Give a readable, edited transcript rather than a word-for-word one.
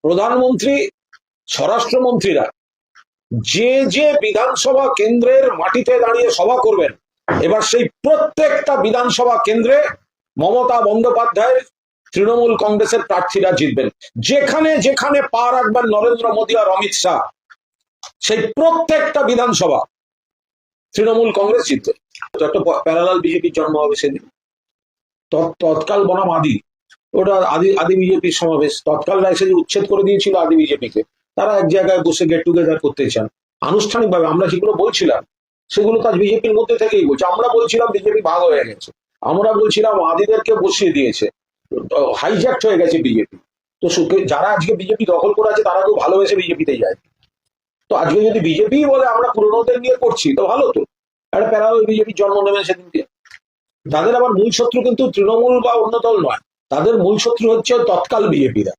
প্রধানমন্ত্রী, স্বরাষ্ট্রমন্ত্রীরা যে যে বিধানসভা কেন্দ্রের মাটিতে দাঁড়িয়ে সভা করবেন, এবার সেই প্রত্যেকটা বিধানসভা কেন্দ্রে মমতা বন্দ্যোপাধ্যায়ের তৃণমূল কংগ্রেসের প্রার্থীরা জিতবেন। যেখানে যেখানে পা রাখবেন নরেন্দ্র মোদী আর অমিত শাহ, সেই প্রত্যেকটা বিধানসভা তৃণমূল কংগ্রেস জিতবে। তো একটা প্যারালাল বিজেপির জন্ম হবে সেদিন। তৎকাল বনাম আদি, ওটা আদি বিজেপির সমাবেশ। তৎকালরা এসে যে উচ্ছেদ করে দিয়েছিল আদি বিজেপিকে, তারা এক জায়গায় বসে গেট টুগেদার করতে চান আনুষ্ঠানিকভাবে। আমরা যেগুলো বলছিলাম সেগুলো কাজ বিজেপির মধ্যে থেকেই বলছে। আমরা বলছিলাম বিজেপি ভাগ হয়ে গেছে, আমরা বলছিলাম আদিদেরকে বসিয়ে দিয়েছে, হাইজ্যাক্ট হয়ে গেছে বিজেপি। তো যারা আজকে বিজেপি দখল করে আছে তারা কেউ ভালোবেসে বিজেপিতে যায়। তো আজকে যদি বিজেপি বলে আমরা পুরোনোদের নিয়ে করছি, তো ভালো, তো একটা প্যারালাল বিজেপির জন্ম নেবে সেদিনকে। তাদের আবার মূল শত্রু কিন্তু তৃণমূল বা অন্য দল নয়, তাদের মূল শত্রু হচ্ছে তৎকাল বিজেপিরা।